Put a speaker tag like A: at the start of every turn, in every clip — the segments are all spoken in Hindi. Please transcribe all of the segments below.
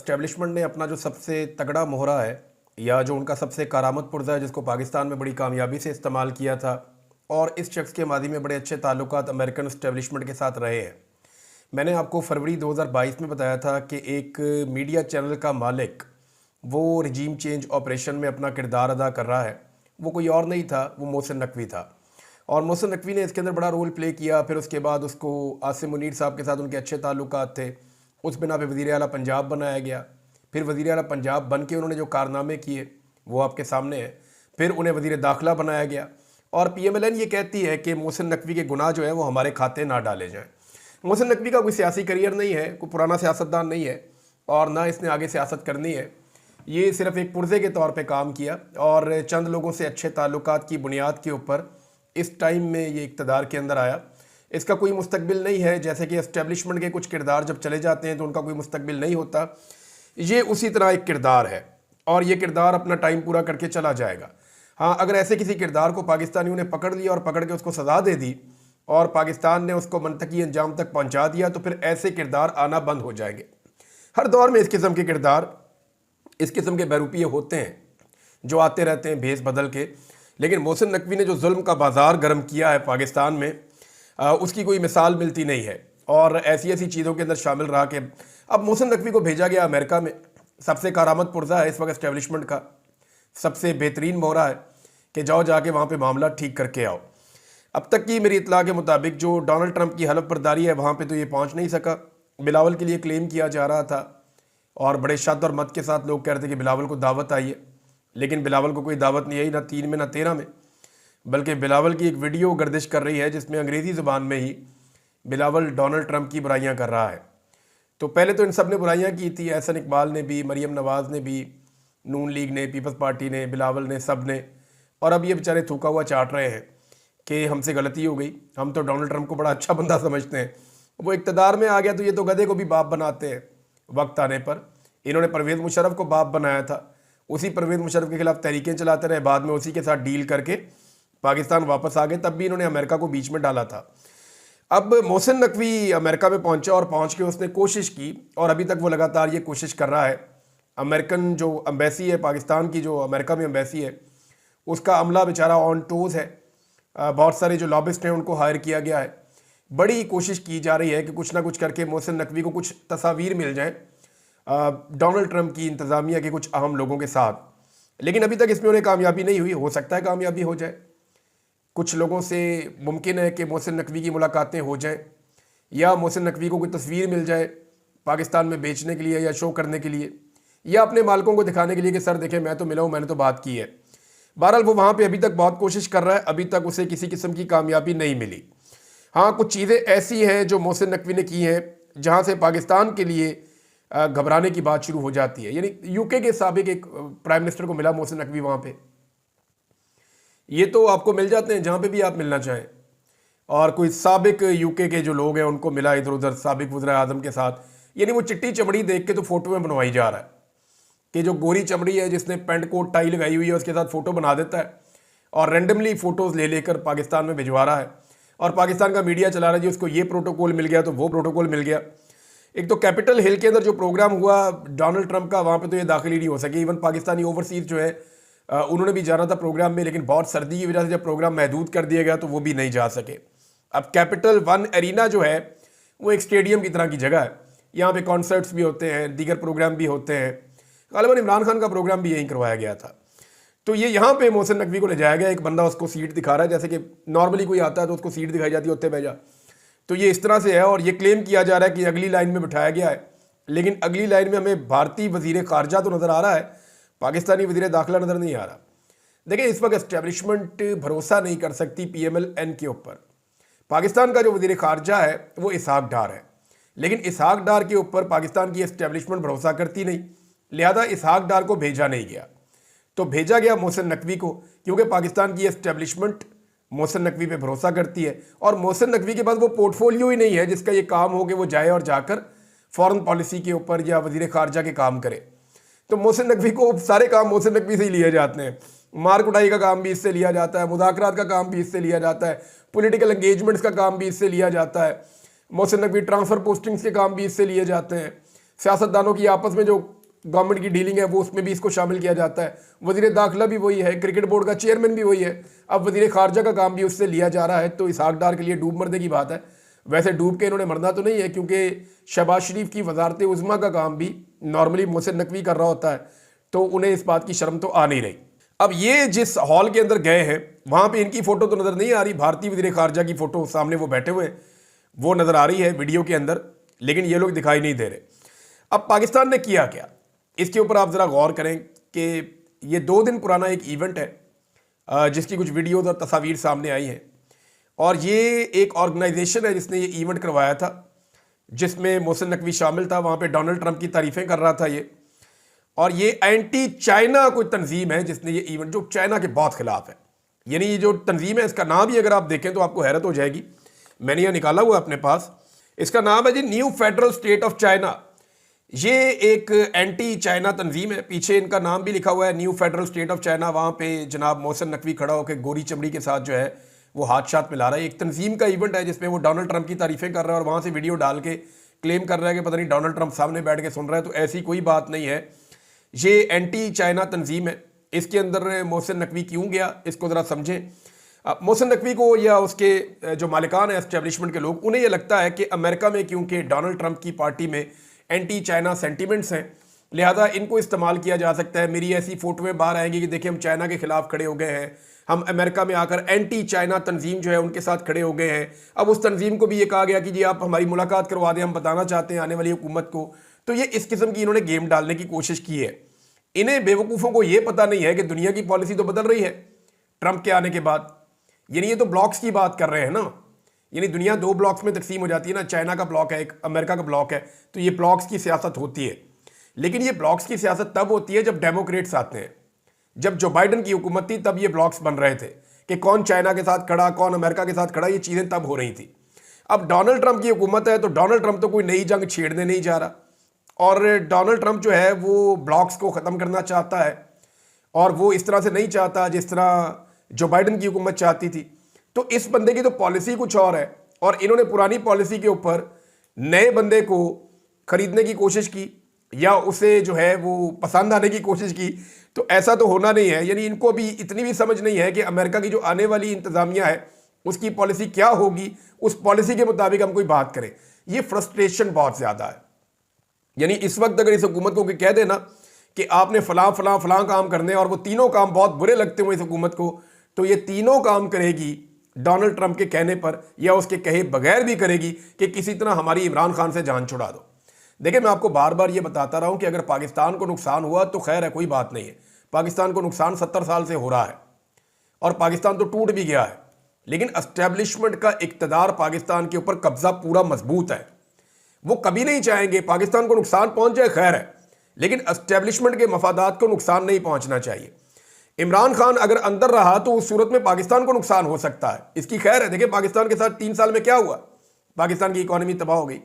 A: एस्टेब्लिशमेंट ने अपना जो सबसे तगड़ा मोहरा है या जो उनका सबसे कारामत पुर्जा है जिसको पाकिस्तान में बड़ी कामयाबी से इस्तेमाल किया था और इस शख्स के मादी में बड़े अच्छे ताल्लुकात अमेरिकन एस्टेब्लिशमेंट के साथ रहे हैं। मैंने आपको फरवरी 2022 में बताया था कि एक मीडिया चैनल का मालिक वो रजीम चेंज ऑपरेशन में अपना किरदार अदा कर रहा है। वो कोई और नहीं था, वो मोहसिन नकवी था और मोहसिन नकवी ने इसके अंदर बड़ा रोल प्ले किया। फिर उसके बाद उसको आसिम मुनीर साहब के साथ उनके अच्छे ताल्लुकात थे, उस बिना पे वज़ीर आला पंजाब बनाया गया। फिर वज़ीर आला पंजाब बन के उन्होंने जो कारनामे किए वो आपके सामने है। फिर उन्हें वज़ीर दाखिला बनाया गया और PMLN ये कहती है कि मोहसिन नकवी के गुनाह जो है वो हमारे खाते ना डाले जाएँ। मोहसिन नकवी का कोई सियासी करियर नहीं है, कोई पुराना सियासतदान नहीं है और ना इसने आगे सियासत करनी है। ये सिर्फ एक पुर्जे के तौर पे काम किया और चंद लोगों से अच्छे ताल्लुकात की बुनियाद के ऊपर इस टाइम में ये इक़्तिदार के अंदर आया। इसका कोई मुस्तकबिल नहीं है, जैसे कि एस्टेब्लिशमेंट के कुछ किरदार जब चले जाते हैं तो उनका कोई मुस्तकबिल नहीं होता। ये उसी तरह एक किरदार है और ये किरदार अपना टाइम पूरा करके चला जाएगा। हाँ, अगर ऐसे किसी किरदार को पाकिस्तानियों ने पकड़ लिया और पकड़ के उसको सज़ा दे दी और पाकिस्तान ने उसको मंतकी अंजाम तक पहुँचा दिया तो फिर ऐसे किरदार आना बंद हो जाएंगे। हर दौर में इस किस्म के किरदार, इस किस्म के बहरूपिये होते हैं जो आते रहते हैं भेस बदल के। लेकिन मोहसिन नकवी ने जो जुल्म का बाज़ार गर्म किया है पाकिस्तान में, उसकी कोई मिसाल मिलती नहीं है और ऐसी ऐसी चीज़ों के अंदर शामिल रहा कि अब मोहसिन नकवी को भेजा गया अमेरिका में। सबसे कारामत पुर्जा है इस वक्त एस्टेब्लिशमेंट का, सबसे बेहतरीन मोहरा है कि जाओ जाके वहाँ पे मामला ठीक करके आओ। अब तक की मेरी इतला के मुताबिक जो डोनाल्ड ट्रंप की हलफ बर्दारी है वहाँ पे तो ये पहुँच नहीं सका। बिलावल के लिए क्लेम किया जा रहा था और बड़े शद और मत के साथ लोग कह रहे थे कि बिलावल को दावत आई है, लेकिन बिलावल को कोई दावत नहीं आई, ना 3 में ना 13 में। बल्कि बिलावल की एक वीडियो गर्दिश कर रही है जिसमें अंग्रेज़ी ज़ुबान में ही बिलावल डोनाल्ड ट्रंप की बुराइयां कर रहा है। तो पहले तो इन सब ने बुराइयां की थी, एहसन इकबाल ने भी, मरियम नवाज़ ने भी, नून लीग ने, पीपल्स पार्टी ने, बिलावल ने, सब ने। और अब ये बेचारे थूका हुआ चाट रहे हैं कि हमसे गलती हो गई, हम तो डोनाल्ड ट्रंप को बड़ा अच्छा बंदा समझते हैं, वो इक़्तिदार में आ गया तो ये तो गधे को भी बाप बनाते हैं वक्त आने पर। इन्होंने परवेज़ मुशर्रफ को बाप बनाया था, उसी परवेज़ मुशर्रफ के खिलाफ तहरीकें चलाते रहे, बाद में उसी के साथ डील करके पाकिस्तान वापस आ गए, तब भी इन्होंने अमेरिका को बीच में डाला था। अब मोहसिन नकवी अमेरिका में पहुंचा और पहुंच के उसने कोशिश की और अभी तक वो लगातार ये कोशिश कर रहा है। अमेरिकन जो एम्बेसी है पाकिस्तान की, जो अमेरिका में एम्बेसी है, उसका अमला बेचारा ऑन टोज़ है। बहुत सारे जो लॉबिस्ट हैं उनको हायर किया गया है। बड़ी कोशिश की जा रही है कि कुछ ना कुछ करके मोहसिन नकवी को कुछ तस्वीर मिल जाए डोनाल्ड ट्रंप की इंतज़ामिया के कुछ अहम लोगों के साथ, लेकिन अभी तक इसमें उन्हें कामयाबी नहीं हुई। हो सकता है कामयाबी हो जाए, कुछ लोगों से मुमकिन है कि मोहसिन नकवी की मुलाकातें हो जाएं या मोहसिन नकवी को कोई तस्वीर मिल जाए पाकिस्तान में बेचने के लिए या शो करने के लिए या अपने मालिकों को दिखाने के लिए कि सर देखें मैं तो मिला हूँ, मैंने तो बात की है। बहरहाल वो वहाँ पे अभी तक बहुत कोशिश कर रहा है, अभी तक उसे किसी किस्म की कामयाबी नहीं मिली। हाँ, कुछ चीज़ें ऐसी हैं जो मोहसिन नकवी ने की हैं जहाँ से पाकिस्तान के लिए घबराने की बात शुरू हो जाती है। यानी UK के साबिक एक प्राइम मिनिस्टर को मिला मोहसिन नकवी वहाँ पे, ये तो आपको मिल जाते हैं जहाँ पे भी आप मिलना चाहें। और कोई साबिक UK के जो लोग हैं उनको मिला इधर उधर साबिक वज़ीर आज़म के साथ। यानी वो चिट्टी चमड़ी देख के तो फ़ोटो में बनवाई जा रहा है कि जो गोरी चमड़ी है जिसने पेंट कोट टाई लगाई हुई है उसके साथ फ़ोटो बना देता है और रेंडमली फ़ोटोज़ ले लेकर पाकिस्तान में भिजवा रहा है और पाकिस्तान का मीडिया चला रहा है जी उसको ये प्रोटोकॉल मिल गया तो वो प्रोटोकॉल मिल गया। एक तो कैपिटल हिल के अंदर जो प्रोग्राम हुआ डोनाल्ड ट्रंप का, वहाँ पे तो ये दाखिल ही नहीं हो सकी। इवन पाकिस्तानी ओवरसीज़ जो है उन्होंने भी जाना था प्रोग्राम में, लेकिन बहुत सर्दी की वजह से जब प्रोग्राम महदूद कर दिया गया तो वो भी नहीं जा सके। अब कैपिटल वन एरिना जो है वो एक स्टेडियम की तरह की जगह है, यहाँ पे कॉन्सर्ट्स भी होते हैं, दीगर प्रोग्राम भी होते हैं। ग़ालिबन इमरान खान का प्रोग्राम भी यहीं करवाया गया था। तो ये यहाँ पे मोहसिन नकवी को ले जाया गया, एक बंदा उसको सीट दिखा रहा है, जैसे कि नॉर्मली कोई आता है तो उसको सीट दिखाई जाती है, उत्ते भेजा। तो ये इस तरह से है और ये क्लेम किया जा रहा है कि अगली लाइन में बिठाया गया है, लेकिन अगली लाइन में हमें भारतीय वज़ीर ख़ारजा तो नज़र आ रहा है, पाकिस्तानी वज़ीर दाखिला नज़र नहीं आ रहा। देखिए, इस वक्त एस्टेब्लिशमेंट भरोसा नहीं कर सकती PMLN के ऊपर। पाकिस्तान का जो वज़ीर ख़ारजा है वो इसहाक डार है, लेकिन इसहाक डार के ऊपर पाकिस्तान की एस्टेब्लिशमेंट भरोसा करती नहीं, लिहाजा इसहाक डार को भेजा नहीं गया। तो भेजा गया मोहसिन नकवी को, क्योंकि पाकिस्तान की एस्टेब्लिशमेंट मोहसिन नकवी पे भरोसा करती है और मोहसिन नकवी के पास वो पोर्टफोलियो ही नहीं है जिसका ये काम हो कि वो जाए और जाकर फॉरेन पॉलिसी के ऊपर या वज़ीर ख़ारजा के काम करे। तो मोहसिन नकवी को सारे काम मोहसिन नकवी से ही लिए जाते हैं। मार कुटाई का काम भी इससे लिया जाता है, मुज़ाकरात का काम भी इससे लिया जाता है, पॉलिटिकल एंगेजमेंट्स का काम भी इससे लिया जाता है। मोहसिन नकवी ट्रांसफ़र पोस्टिंग्स के काम भी इससे लिए जाते हैं। सियासतदानों की आपस में जो गवर्नमेंट की डीलिंग है वो उसमें भी इसको शामिल किया जाता है। वजीर दाखिला भी वही है, क्रिकेट बोर्ड का चेयरमैन भी वही है, अब वजीर खारजा का काम भी उससे लिया जा रहा है। तो इसहाक डार के लिए डूब मरने की बात है। वैसे डूब के इन्होंने मरना तो नहीं है, क्योंकि शहबाज शरीफ की वजारत उज़्मा का काम भी नॉर्मली मोहसिन नकवी कर रहा होता है, तो उन्हें इस बात की शर्म तो आ नहीं रही। अब ये जिस हॉल के अंदर गए हैं वहां पे इनकी फोटो तो नजर नहीं आ रही, भारतीय वजीर खारजा की फोटो सामने वो बैठे हुए वो नजर आ रही है वीडियो के अंदर, लेकिन ये लोग दिखाई नहीं दे रहे। अब पाकिस्तान ने किया क्या, इसके ऊपर आप जरा गौर करें कि ये 2 दिन पुराना एक इवेंट है जिसकी कुछ वीडियोज और तस्वीर सामने आई हैं, और ये एक ऑर्गेनाइजेशन है जिसने ये इवेंट करवाया था, जिसमें मोहसिन नकवी शामिल था। वहाँ पे डोनाल्ड ट्रंप की तारीफ़ें कर रहा था ये, और ये एंटी चाइना कोई तंजीम है जिसने ये इवेंट, जो चाइना के बहुत खिलाफ है। यानी ये जो तंजीम है इसका नाम ही अगर आप देखें तो आपको हैरत हो जाएगी। मैंने यह निकाला हुआ अपने पास, इसका नाम है जी new federal state of China. ये एक एंटी चाइना तंजीम है, पीछे इनका नाम भी लिखा हुआ है new federal state of China. वहाँ पे जनाब मोहसिन नकवी खड़ा होकर गोरी चमड़ी के साथ जो है वो हाथ शाथ मिला रहा है। एक तंजीम का इवेंट है जिसमें वो डोनाल्ड ट्रंप की तारीफ़ें कर रहा है और वहाँ से वीडियो डाल के क्लेम कर रहा है कि पता नहीं डोनाल्ड ट्रंप सामने बैठ के सुन रहा है। तो ऐसी कोई बात नहीं है, ये एंटी चाइना तंजीम है। इसके अंदर मोहसिन नकवी क्यों गया इसको ज़रा समझें। मोहसिन नकवी को या उसके जो मालिकान है एस्टेब्लिशमेंट के लोग, उन्हें यह लगता है कि अमेरिका में क्योंकि डोनाल्ड ट्रंप की पार्टी में एंटी चाइना सेंटिमेंट्स हैं, लिहाजा इनको इस्तेमाल किया जा सकता है। मेरी ऐसी फोटोएं बाहर आएंगी कि देखिए हम चाइना के खिलाफ खड़े हो गए हैं, हम अमेरिका में आकर एंटी चाइना तंजीम जो है उनके साथ खड़े हो गए हैं। अब उस तंजीम को भी ये कहा गया कि जी आप हमारी मुलाकात करवा दें, हम बताना चाहते हैं आने वाली हुकूमत को। तो ये इस किस्म की इन्होंने गेम डालने की कोशिश की है। इन्हें बेवकूफ़ों को ये पता नहीं है कि दुनिया की पॉलिसी तो बदल रही है ट्रंप के आने के बाद। यानी ये तो ब्लॉक्स की बात कर रहे हैं ना, यानी दुनिया 2 ब्लॉक्स में तकसीम हो जाती है ना, चाइना का ब्लॉक है, एक अमेरिका का ब्लॉक है, तो ये ब्लॉक्स की सियासत होती है। लेकिन ये ब्लॉक्स की सियासत तब होती है जब डेमोक्रेट्स आते हैं। जब जो बाइडन की हुकूमत थी तब ये ब्लॉक्स बन रहे थे कि कौन चाइना के साथ खड़ा, कौन अमेरिका के साथ खड़ा, ये चीज़ें तब हो रही थी। अब डोनाल्ड ट्रंप की हुकूमत है तो डोनाल्ड ट्रंप तो कोई नई जंग छेड़ने नहीं जा रहा, और डोनाल्ड ट्रंप जो है वो ब्लॉक्स को ख़त्म करना चाहता है, और वो इस तरह से नहीं चाहता जिस तरह जो बाइडन की हुकूमत चाहती थी। तो इस बंदे की तो पॉलिसी कुछ और है, और इन्होंने पुरानी पॉलिसी के ऊपर नए बंदे को खरीदने की कोशिश की या उसे जो है वो पसंद आने की कोशिश की। तो ऐसा तो होना नहीं है। यानी इनको भी इतनी भी समझ नहीं है कि अमेरिका की जो आने वाली इंतज़ामिया है उसकी पॉलिसी क्या होगी, उस पॉलिसी के मुताबिक हम कोई बात करें। ये फ्रस्ट्रेशन बहुत ज़्यादा है। यानी इस वक्त अगर इस हुकूमत को कह देना कि आपने फलां फलां फलां काम करने, और वो तीनों काम बहुत बुरे लगते हुए इस हुकूमत को, तो ये तीनों काम करेगी डोनाल्ड ट्रंप के कहने पर या उसके कहे बगैर भी करेगी कि किसी तरह हमारी इमरान खान से जान छुड़ा दो। देखिए मैं आपको बार बार ये बताता रहा हूं कि अगर पाकिस्तान को नुकसान हुआ तो खैर है, कोई बात नहीं है। पाकिस्तान को नुकसान 70 साल से हो रहा है और पाकिस्तान तो टूट भी गया है, लेकिन एस्टेब्लिशमेंट का इक़्तिदार पाकिस्तान के ऊपर कब्जा पूरा मजबूत है। वो कभी नहीं चाहेंगे पाकिस्तान को नुकसान पहुंच जाए, खैर है, लेकिन एस्टेब्लिशमेंट के मफादात को नुकसान नहीं पहुंचना चाहिए। इमरान खान अगर अंदर रहा तो उस सूरत में पाकिस्तान को नुकसान हो सकता है, इसकी खैर है। देखिए पाकिस्तान के साथ 3 साल में क्या हुआ, पाकिस्तान की इकॉनमी तबाह हो गई,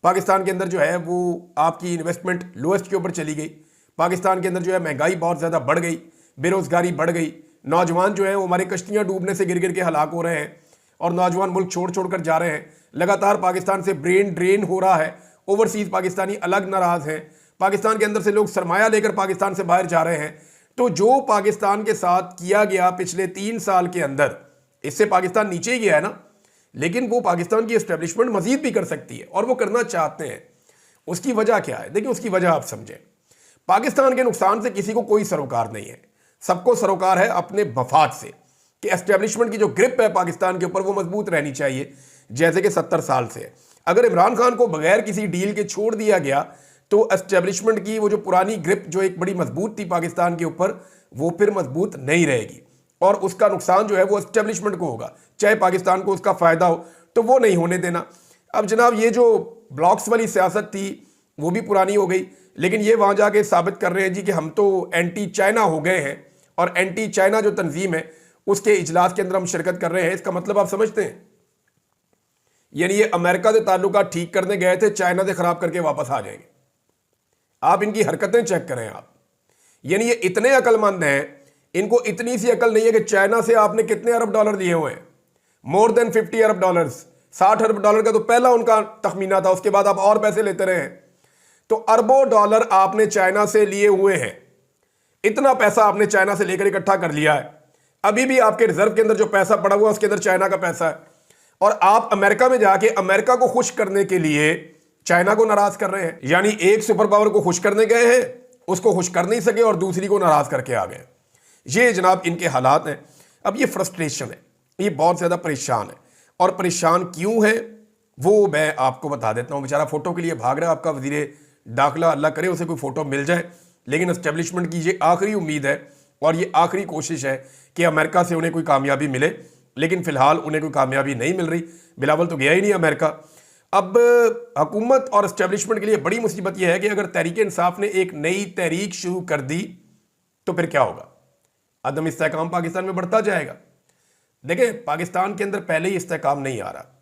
A: पाकिस्तान के अंदर जो है वो आपकी इन्वेस्टमेंट लोएस्ट के ऊपर चली गई, पाकिस्तान के अंदर जो है महंगाई बहुत ज़्यादा बढ़ गई, बेरोज़गारी बढ़ गई, नौजवान जो है वो हमारे कश्तियाँ डूबने से गिर गिर के हलाक हो रहे हैं और नौजवान मुल्क छोड़ छोड़ कर जा रहे हैं। लगातार पाकिस्तान से ब्रेन ड्रेन हो रहा है, ओवरसीज़ पाकिस्तानी अलग नाराज़ हैं, पाकिस्तान के अंदर से लोग सरमाया लेकर पाकिस्तान से बाहर जा रहे हैं। तो जो पाकिस्तान के साथ किया गया पिछले 3 साल के अंदर, इससे पाकिस्तान नीचे ही गया है ना, लेकिन वो पाकिस्तान की एस्टेब्लिशमेंट मजीद भी कर सकती है और वो करना चाहते हैं। उसकी वजह क्या है, देखिए उसकी वजह आप समझें। पाकिस्तान के नुकसान से किसी को कोई सरोकार नहीं है, सबको सरोकार है अपने मफाद से कि एस्टेब्लिशमेंट की जो ग्रिप है पाकिस्तान के ऊपर वो मजबूत रहनी चाहिए, जैसे कि 70 साल से। अगर इमरान खान को बगैर किसी डील के छोड़ दिया गया तो एस्टेब्लिशमेंट की वो जो पुरानी ग्रिप जो एक बड़ी मजबूत थी पाकिस्तान के ऊपर, वो फिर मजबूत नहीं रहेगी और उसका नुकसान जो है वो एस्टेब्लिशमेंट को होगा, चाहे पाकिस्तान को उसका फ़ायदा हो। तो वो नहीं होने देना। अब जनाब ये जो ब्लॉक्स वाली सियासत थी वो भी पुरानी हो गई, लेकिन ये वहाँ जाके साबित कर रहे हैं जी कि हम तो एंटी चाइना हो गए हैं और एंटी चाइना जो तंजीम है उसके इजलास के अंदर हम शिरकत कर रहे हैं। इसका मतलब आप समझते हैं, यानी ये अमेरिका से ताल्लुकात ठीक करने गए थे, चाइना से ख़राब करके वापस आ जाएंगे। आप इनकी हरकतें चेक करें आप, यानी ये इतने अक्लमंद हैं, इनको इतनी सी अकल नहीं है कि चाइना से आपने कितने अरब डॉलर लिए हुए हैं, मोर देन 50 अरब डॉलर, 60 अरब डॉलर का तो पहला उनका तखमीना था, उसके बाद आप और पैसे लेते रहे हैं। तो अरबों डॉलर आपने चाइना से लिए हुए हैं, इतना पैसा आपने चाइना से लेकर इकट्ठा कर लिया है। अभी भी आपके रिजर्व के अंदर जो पैसा पड़ा हुआ है उसके अंदर चाइना का पैसा है, और आप अमेरिका में जाके अमेरिका को खुश करने के लिए चाइना को नाराज कर रहे हैं। यानी एक सुपर पावर को खुश करने गए हैं, उसको खुश कर नहीं सके और दूसरी को नाराज करके आ गए। ये जनाब इनके हालात हैं। अब ये फ्रस्ट्रेशन है, ये बहुत ज्यादा परेशान है, और परेशान क्यों है वो मैं आपको बता देता हूं। बेचारा फोटो के लिए भाग रहा है आपका वजीर दाखिला, अल्लाह करे उसे कोई फोटो मिल जाए। लेकिन एस्टेब्लिशमेंट की ये आखिरी उम्मीद है और ये आखिरी कोशिश है कि अमेरिका से उन्हें कोई कामयाबी मिले, लेकिन फिलहाल उन्हें कोई कामयाबी नहीं मिल रही। बिलावल तो गया ही नहीं अमेरिका। अब हुकूमत और एस्टेब्लिशमेंट के लिए बड़ी मुसीबत यह है कि अगर तहरीक इंसाफ ने एक नई तहरीक शुरू कर दी तो फिर क्या होगा? अदम इस्तेहकाम पाकिस्तान में बढ़ता जाएगा। देखें, पाकिस्तान के अंदर पहले ही इस्तेहकाम नहीं आ रहा,